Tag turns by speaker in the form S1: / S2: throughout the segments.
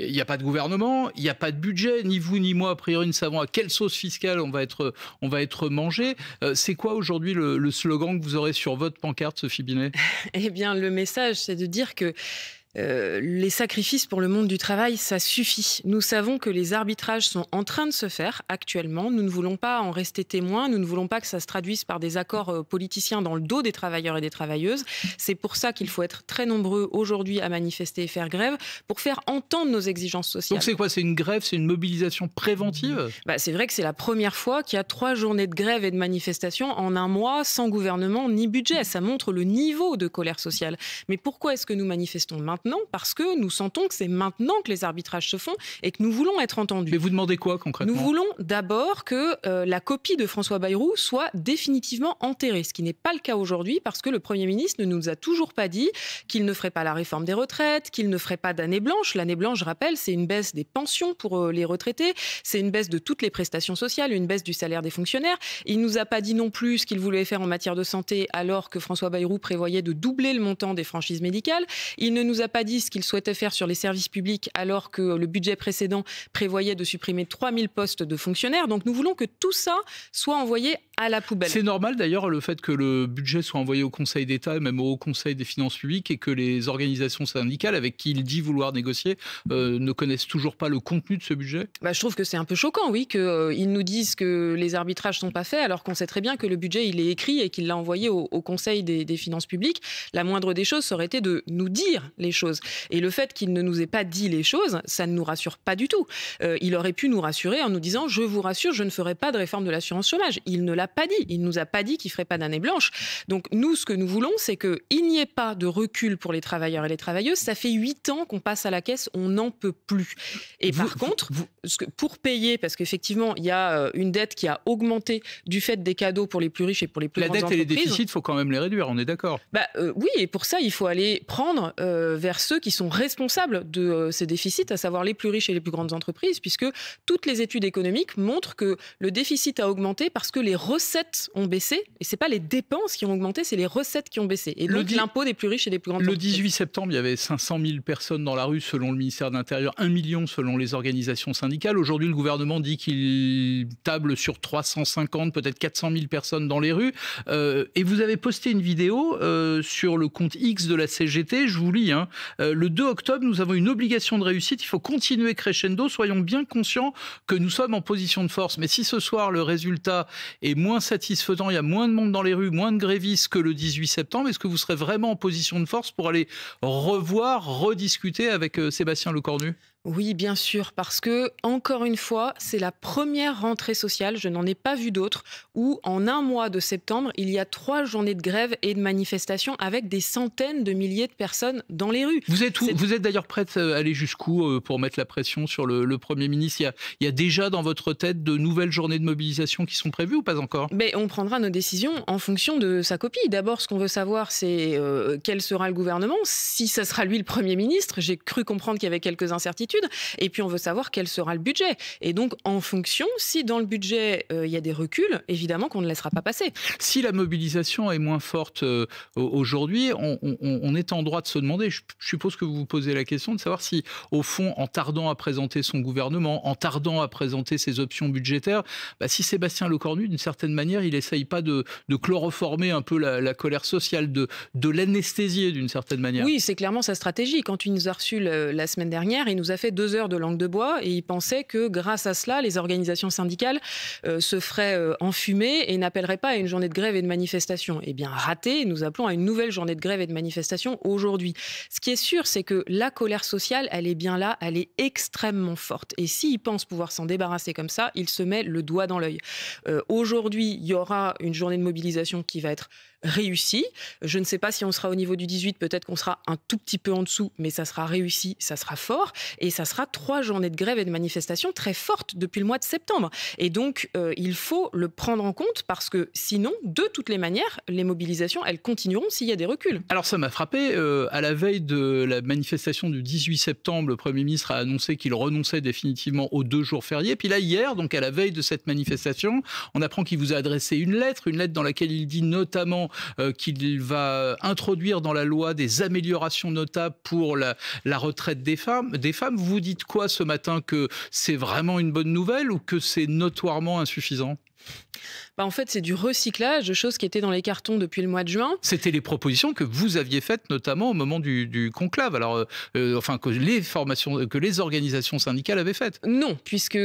S1: il n'y a pas de gouvernement, il n'y a pas de budget, ni vous ni moi, a priori, ne savons à quelle sauce fiscale on va être mangé. C'est quoi aujourd'hui le slogan que vous aurez sur votre pancarte, Sophie Binet?
S2: Eh bien, le message, c'est de dire que les sacrifices pour le monde du travail, ça suffit. Nous savons que les arbitrages sont en train de se faire actuellement. Nous ne voulons pas en rester témoins. Nous ne voulons pas que ça se traduise par des accords politiciens dans le dos des travailleurs et des travailleuses. C'est pour ça qu'il faut être très nombreux aujourd'hui à manifester et faire grève pour faire entendre nos exigences sociales.
S1: Donc c'est quoi? C'est une grève? C'est une mobilisation préventive?
S2: C'est vrai que c'est la première fois qu'il y a 3 journées de grève et de manifestation en un mois sans gouvernement ni budget. Ça montre le niveau de colère sociale. Mais pourquoi est-ce que nous manifestons maintenant? Parce que nous sentons que c'est maintenant que les arbitrages se font et que nous voulons être entendus.
S1: Mais vous demandez quoi concrètement?
S2: Nous voulons d'abord que la copie de François Bayrou soit définitivement enterrée, ce qui n'est pas le cas aujourd'hui parce que le Premier ministre ne nous a toujours pas dit qu'il ne ferait pas la réforme des retraites, qu'il ne ferait pas d'année blanche. L'année blanche, je rappelle, c'est une baisse des pensions pour les retraités, c'est une baisse de toutes les prestations sociales, une baisse du salaire des fonctionnaires. Il ne nous a pas dit non plus ce qu'il voulait faire en matière de santé alors que François Bayrou prévoyait de doubler le montant des franchises médicales. Il ne nous a pas dit ce qu'il souhaitait faire sur les services publics alors que le budget précédent prévoyait de supprimer 3000 postes de fonctionnaires. Donc nous voulons que tout ça soit envoyé à la poubelle.
S1: C'est normal d'ailleurs le fait que le budget soit envoyé au Conseil d'État et même au Haut Conseil des finances publiques et que les organisations syndicales avec qui il dit vouloir négocier ne connaissent toujours pas le contenu de ce budget?
S2: Je trouve que c'est un peu choquant, oui, qu'ils nous disent que les arbitrages sont pas faits alors qu'on sait très bien que le budget il est écrit et qu'il l'a envoyé au Conseil des finances publiques. La moindre des choses, ça aurait été de nous dire les choses. Et le fait qu'il ne nous ait pas dit les choses, ça ne nous rassure pas du tout. Il aurait pu nous rassurer en nous disant « je vous rassure, je ne ferai pas de réforme de l'assurance chômage ». Il ne l'a pas dit. Il ne nous a pas dit qu'il ne ferait pas d'année blanche. Donc nous, ce que nous voulons, c'est qu'il n'y ait pas de recul pour les travailleurs et les travailleuses. Ça fait 8 ans qu'on passe à la caisse, on n'en peut plus. Et par contre, pour payer, parce qu'effectivement, il y a une dette qui a augmenté du fait des cadeaux pour les plus riches et pour les plus grandes entreprises.
S1: La dette et les déficits, il faut quand même les réduire, on est d'accord?
S2: Oui, et pour ça, il faut aller prendre vers ceux qui sont responsables de ces déficits, à savoir les plus riches et les plus grandes entreprises, puisque toutes les études économiques montrent que le déficit a augmenté parce que les recettes ont baissé, et c'est pas les dépenses qui ont augmenté, c'est les recettes qui ont baissé, et donc l'impôt des plus riches et des plus grandes entreprises.
S1: Le 18 septembre, il y avait 500 000 personnes dans la rue selon le ministère de l'Intérieur, 1 million selon les organisations syndicales. Aujourd'hui, le gouvernement dit qu'il table sur 350, peut-être 400 000 personnes dans les rues. Et vous avez posté une vidéo sur le compte X de la CGT, je vous lis, le 2 octobre, nous avons une obligation de réussite, il faut continuer crescendo, soyons bien conscients que nous sommes en position de force. Mais si ce soir, le résultat est moins satisfaisant, il y a moins de monde dans les rues, moins de grévistes que le 18 septembre, est-ce que vous serez vraiment en position de force pour aller rediscuter avec Sébastien Lecornu?
S2: Oui, bien sûr, parce que, encore une fois, c'est la première rentrée sociale, je n'en ai pas vu d'autres, où en un mois de septembre, il y a 3 journées de grève et de manifestations avec des centaines de milliers de personnes dans les rues.
S1: Vous êtes d'ailleurs prête à aller jusqu'où pour mettre la pression sur le Premier ministre? Il y a déjà dans votre tête de nouvelles journées de mobilisation qui sont prévues ou pas encore?
S2: On prendra nos décisions en fonction de sa copie. D'abord, ce qu'on veut savoir, c'est quel sera le gouvernement, si ça sera lui le Premier ministre. J'ai cru comprendre qu'il y avait quelques incertitudes. Et puis, on veut savoir quel sera le budget. Et donc, en fonction, si dans le budget, il y a des reculs, évidemment qu'on ne laissera pas passer.
S1: Si la mobilisation est moins forte aujourd'hui, on est en droit de se demander, je suppose que vous vous posez la question, de savoir si, au fond, en tardant à présenter son gouvernement, en tardant à présenter ses options budgétaires, si Sébastien Lecornu, d'une certaine manière, il essaye pas de chloroformer un peu la colère sociale, de l'anesthésier d'une certaine manière.
S2: Oui, c'est clairement sa stratégie. Quand il nous a reçus la semaine dernière, il nous a fait 2 heures de langue de bois et il pensait que grâce à cela, les organisations syndicales se feraient enfumer et n'appelleraient pas à une journée de grève et de manifestation. Eh bien, raté, nous appelons à une nouvelle journée de grève et de manifestation aujourd'hui. Ce qui est sûr, c'est que la colère sociale, elle est bien là, elle est extrêmement forte. Et s'il pense pouvoir s'en débarrasser comme ça, il se met le doigt dans l'œil. Aujourd'hui, il y aura une journée de mobilisation qui va être réussie. Je ne sais pas si on sera au niveau du 18, peut-être qu'on sera un tout petit peu en dessous, mais ça sera réussi, ça sera fort. Et ça sera 3 journées de grève et de manifestation très fortes depuis le mois de septembre. Et donc, il faut le prendre en compte parce que sinon, de toutes les manières, les mobilisations, elles continueront s'il y a des reculs.
S1: Alors ça m'a frappé, à la veille de la manifestation du 18 septembre, le Premier ministre a annoncé qu'il renonçait définitivement aux 2 jours fériés. Puis là, hier, donc à la veille de cette manifestation, on apprend qu'il vous a adressé une lettre dans laquelle il dit notamment qu'il va introduire dans la loi des améliorations notables pour la retraite des femmes. Vous dites quoi ce matin, que c'est vraiment une bonne nouvelle ou que c'est notoirement insuffisant ?
S2: En fait, c'est du recyclage de choses qui étaient dans les cartons depuis le mois de juin.
S1: C'était les propositions que vous aviez faites notamment au moment du conclave, alors que les organisations syndicales avaient faites.
S2: Non, puisque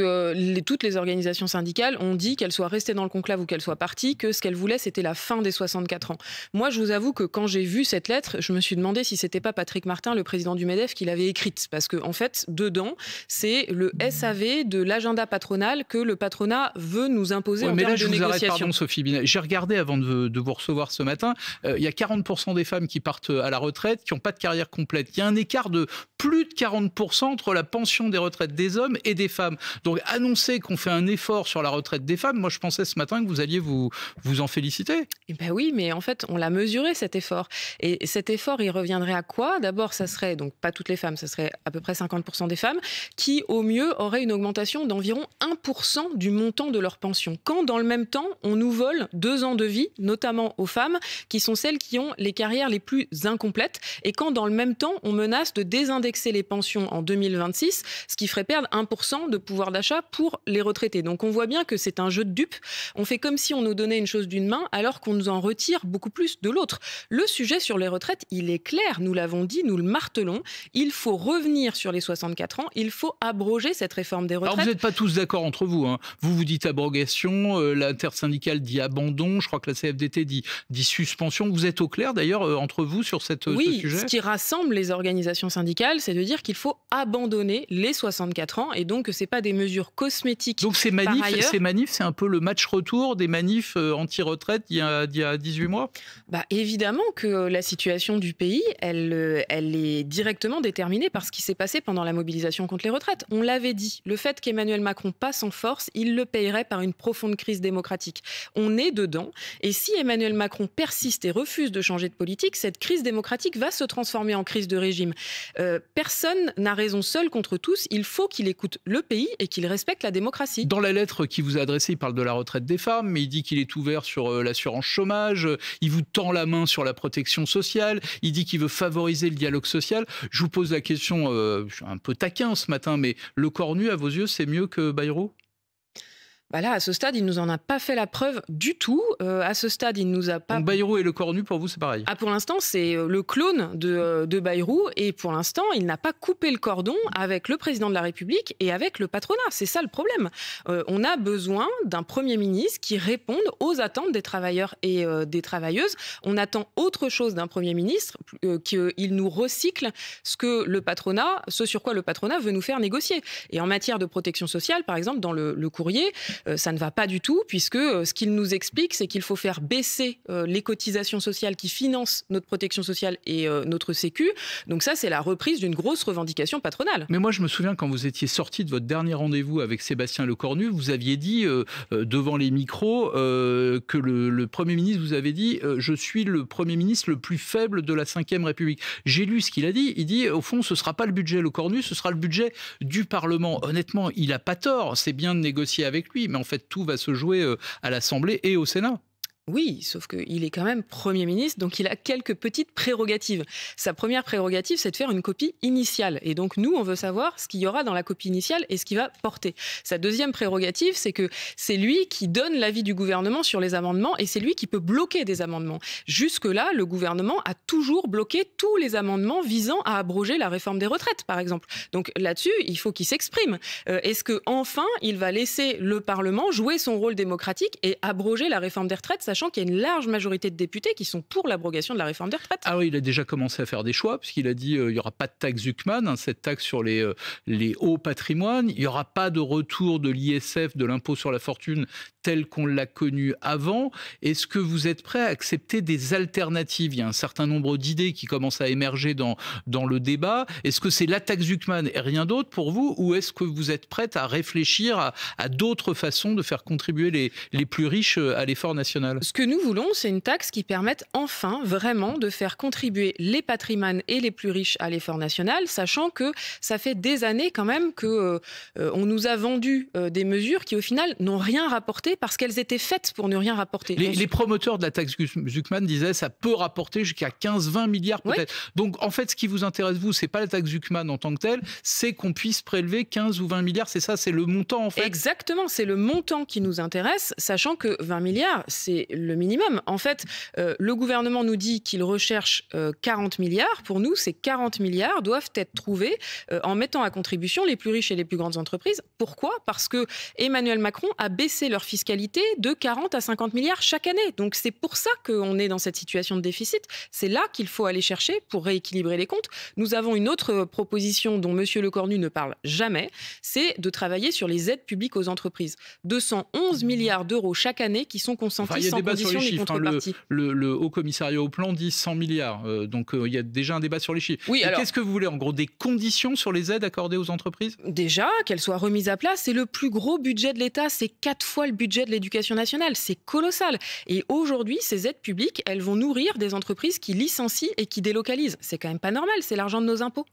S2: toutes les organisations syndicales ont dit, qu'elles soient restées dans le conclave ou qu'elles soient parties, que ce qu'elles voulaient, c'était la fin des 64 ans. Moi, je vous avoue que quand j'ai vu cette lettre, je me suis demandé si c'était pas Patrick Martin, le président du MEDEF, qui l'avait écrite. Parce que, en fait, dedans, c'est le SAV de l'agenda patronal que le patronat veut nous imposer en termes de négociation.
S1: Pardon, Sophie Binet. J'ai regardé avant de vous recevoir ce matin, il y a 40% des femmes qui partent à la retraite, qui n'ont pas de carrière complète. Il y a un écart de plus de 40% entre la pension des retraites des hommes et des femmes. Donc, annoncer qu'on fait un effort sur la retraite des femmes, moi je pensais ce matin que vous alliez vous en féliciter.
S2: Eh ben oui, mais en fait, on l'a mesuré cet effort. Et cet effort, il reviendrait à quoi ? D'abord, ça serait, donc pas toutes les femmes, ça serait à peu près 50% des femmes, qui au mieux auraient une augmentation d'environ 1% du montant de leur pension. Quand dans le même temps, on nous vole 2 ans de vie, notamment aux femmes, qui sont celles qui ont les carrières les plus incomplètes, et quand dans le même temps, on menace de désindexer les pensions en 2026, ce qui ferait perdre 1% de pouvoir d'achat pour les retraités. Donc on voit bien que c'est un jeu de dupes. On fait comme si on nous donnait une chose d'une main, alors qu'on nous en retire beaucoup plus de l'autre. Le sujet sur les retraites, il est clair, nous l'avons dit, nous le martelons, il faut revenir sur les 64 ans, il faut abroger cette réforme des retraites.
S1: Alors vous n'êtes pas tous d'accord entre vous, hein. Vous dites abrogation, l'intersyndicale dit abandon, je crois que la CFDT dit suspension. Vous êtes au clair d'ailleurs entre vous sur ce sujet ?
S2: Oui, ce qui rassemble les organisations syndicales, c'est de dire qu'il faut abandonner les 64 ans et donc que ce n'est pas des mesures cosmétiques.
S1: Donc ces manifs, c'est un peu le match retour des manifs anti-retraite d'il y a 18 mois ?
S2: Évidemment que la situation du pays, elle est directement déterminée par ce qui s'est passé pendant la mobilisation contre les retraites. On l'avait dit, le fait qu'Emmanuel Macron passe en force, il le payerait par une profonde crise démocratique. On est dedans, et si Emmanuel Macron persiste et refuse de changer de politique, cette crise démocratique va se transformer en crise de régime. Personne n'a raison seul contre tous, il faut qu'il écoute le pays et qu'il respecte la démocratie.
S1: Dans la lettre qu'il vous a adressée, il parle de la retraite des femmes, mais il dit qu'il est ouvert sur l'assurance chômage, il vous tend la main sur la protection sociale, il dit qu'il veut favoriser le dialogue social. Je vous pose la question, je suis un peu taquin ce matin, mais le Cornu, à vos yeux, c'est mieux que Bayrou ?
S2: Là, à ce stade, il ne nous en a pas fait la preuve du tout. À ce stade, il nous a pas...
S1: Donc Bayrou et le Cornu, pour vous, c'est pareil ?
S2: Pour l'instant, c'est le clone de Bayrou. Et pour l'instant, il n'a pas coupé le cordon avec le président de la République et avec le patronat. C'est ça le problème. On a besoin d'un Premier ministre qui réponde aux attentes des travailleurs et des travailleuses. On attend autre chose d'un Premier ministre, qu'il nous recycle ce sur quoi le patronat veut nous faire négocier. Et en matière de protection sociale, par exemple, dans le courrier, ça ne va pas du tout, puisque ce qu'il nous explique, c'est qu'il faut faire baisser les cotisations sociales qui financent notre protection sociale et notre sécu. Donc ça, c'est la reprise d'une grosse revendication patronale.
S1: Mais moi, je me souviens, quand vous étiez sorti de votre dernier rendez-vous avec Sébastien Lecornu, vous aviez dit, devant les micros, que le Premier ministre vous avait dit « Je suis le Premier ministre le plus faible de la Ve République ». J'ai lu ce qu'il a dit. Il dit, au fond, ce ne sera pas le budget Lecornu, ce sera le budget du Parlement. Honnêtement, il n'a pas tort. C'est bien de négocier avec lui. Mais en fait, tout va se jouer à l'Assemblée et au Sénat.
S2: Oui, sauf qu'il est quand même Premier ministre, donc il a quelques petites prérogatives. Sa première prérogative, c'est de faire une copie initiale. Et donc nous, on veut savoir ce qu'il y aura dans la copie initiale et ce qu'il va porter. Sa deuxième prérogative, c'est que c'est lui qui donne l'avis du gouvernement sur les amendements et c'est lui qui peut bloquer des amendements. Jusque-là, le gouvernement a toujours bloqué tous les amendements visant à abroger la réforme des retraites, par exemple. Donc là-dessus, il faut qu'il s'exprime. Est-ce qu'enfin, il va laisser le Parlement jouer son rôle démocratique et abroger la réforme des retraites, sachant qu'il y a une large majorité de députés qui sont pour l'abrogation de la réforme des retraites.
S1: Ah oui, il a déjà commencé à faire des choix, puisqu'il a dit il n'y aura pas de taxe Zuckman, cette taxe sur les hauts patrimoines, il n'y aura pas de retour de l'ISF, de l'impôt sur la fortune, tel qu'on l'a connu avant. Est-ce que vous êtes prêt à accepter des alternatives ? Il y a un certain nombre d'idées qui commencent à émerger dans le débat. Est-ce que c'est la taxe Zuckman et rien d'autre pour vous, ou est-ce que vous êtes prête à réfléchir à d'autres façons de faire contribuer les plus riches à l'effort national ?
S2: Ce que nous voulons, c'est une taxe qui permette enfin vraiment de faire contribuer les patrimoines et les plus riches à l'effort national, sachant que ça fait des années quand même que on nous a vendu des mesures qui au final n'ont rien rapporté parce qu'elles étaient faites pour ne rien rapporter.
S1: Les promoteurs de la taxe Zuckman disaient ça peut rapporter jusqu'à 15-20 milliards peut-être. Oui. Donc en fait, ce qui vous intéresse, vous, c'est pas la taxe Zuckman en tant que telle, c'est qu'on puisse prélever 15 ou 20 milliards, c'est ça, c'est le montant en fait.
S2: Exactement, c'est le montant qui nous intéresse, sachant que 20 milliards, c'est le minimum. En fait, le gouvernement nous dit qu'il recherche 40 milliards. Pour nous, ces 40 milliards doivent être trouvés en mettant à contribution les plus riches et les plus grandes entreprises. Pourquoi ? Parce que Emmanuel Macron a baissé leur fiscalité de 40 à 50 milliards chaque année. Donc c'est pour ça qu'on est dans cette situation de déficit. C'est là qu'il faut aller chercher pour rééquilibrer les comptes. Nous avons une autre proposition dont M. Lecornu ne parle jamais, c'est de travailler sur les aides publiques aux entreprises. 211 milliards d'euros chaque année qui sont consentis sans condition ni contrepartie.
S1: Le Haut Commissariat au Plan dit 100 milliards. Donc il y a déjà un débat sur les chiffres.
S2: Oui, alors,
S1: qu'est-ce que vous voulez ? En gros, des conditions sur les aides accordées aux entreprises ?
S2: Déjà, qu'elles soient remises à plat. C'est le plus gros budget de l'État. C'est 4 fois le budget de l'éducation nationale. C'est colossal. Et aujourd'hui, ces aides publiques, elles vont nourrir des entreprises qui licencient et qui délocalisent. C'est quand même pas normal. C'est l'argent de nos impôts.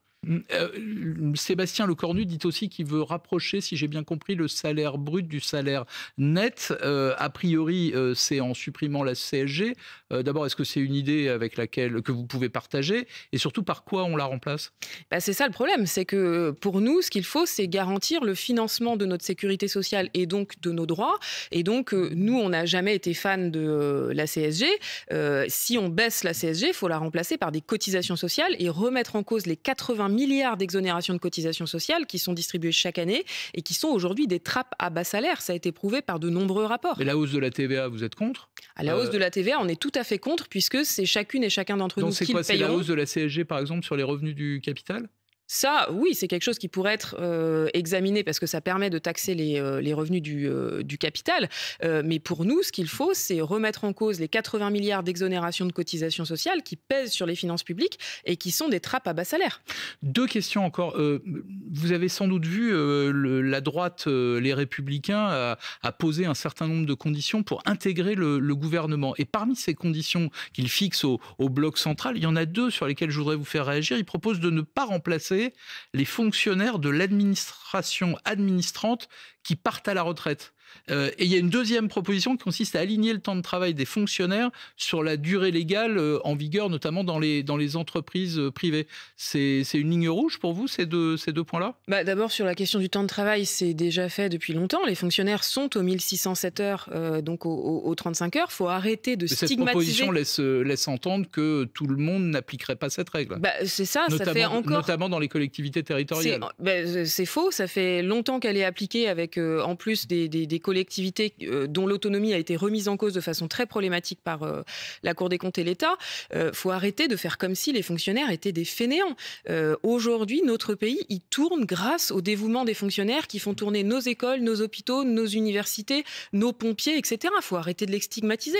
S1: Sébastien Lecornu dit aussi qu'il veut rapprocher, si j'ai bien compris, le salaire brut du salaire net. A priori, c'est en supprimant la CSG. D'abord, est-ce que c'est une idée avec laquelle que vous pouvez partager ? Et surtout, par quoi on la remplace ?
S2: C'est ça le problème, c'est que pour nous, ce qu'il faut, c'est garantir le financement de notre sécurité sociale et donc de nos droits. Et donc, nous, on n'a jamais été fan de la CSG. Si on baisse la CSG, il faut la remplacer par des cotisations sociales et remettre en cause les 80 milliards d'exonérations de cotisations sociales qui sont distribuées chaque année et qui sont aujourd'hui des trappes à bas salaire. Ça a été prouvé par de nombreux rapports.
S1: Mais la hausse de la TVA, vous êtes contre ?
S2: À la hausse de la TVA, on est tout à fait contre puisque c'est chacune et chacun d'entre nous qui le payeront.
S1: Donc c'est quoi ? C'est la hausse de la CSG, par exemple, sur les revenus du capital ?
S2: Ça, oui, c'est quelque chose qui pourrait être examiné parce que ça permet de taxer les revenus du capital. Mais pour nous, ce qu'il faut, c'est remettre en cause les 80 milliards d'exonérations de cotisations sociales qui pèsent sur les finances publiques et qui sont des trappes à bas salaire.
S1: Deux questions encore. Vous avez sans doute vu la droite, les Républicains, a posé un certain nombre de conditions pour intégrer le gouvernement. Et parmi ces conditions qu'il fixe au bloc central, il y en a deux sur lesquelles je voudrais vous faire réagir. Il propose de ne pas remplacer les fonctionnaires de l'administration administrante qui partent à la retraite. Et il y a une deuxième proposition qui consiste à aligner le temps de travail des fonctionnaires sur la durée légale en vigueur, notamment dans les entreprises privées. C'est une ligne rouge pour vous, ces deux points-là ?
S2: D'abord, sur la question du temps de travail, c'est déjà fait depuis longtemps. Les fonctionnaires sont aux 1607 heures, donc aux 35 heures. Il faut arrêter de stigmatiser.
S1: Cette proposition laisse entendre que tout le monde n'appliquerait pas cette règle.
S2: C'est ça, ça fait encore...
S1: Notamment dans les collectivités territoriales.
S2: C'est faux, ça fait longtemps qu'elle est appliquée avec en plus des collectivités dont l'autonomie a été remise en cause de façon très problématique par la Cour des comptes et l'État. Faut arrêter de faire comme si les fonctionnaires étaient des fainéants. Aujourd'hui, notre pays, il tourne grâce au dévouement des fonctionnaires qui font tourner nos écoles, nos hôpitaux, nos universités, nos pompiers, etc. Faut arrêter de les stigmatiser.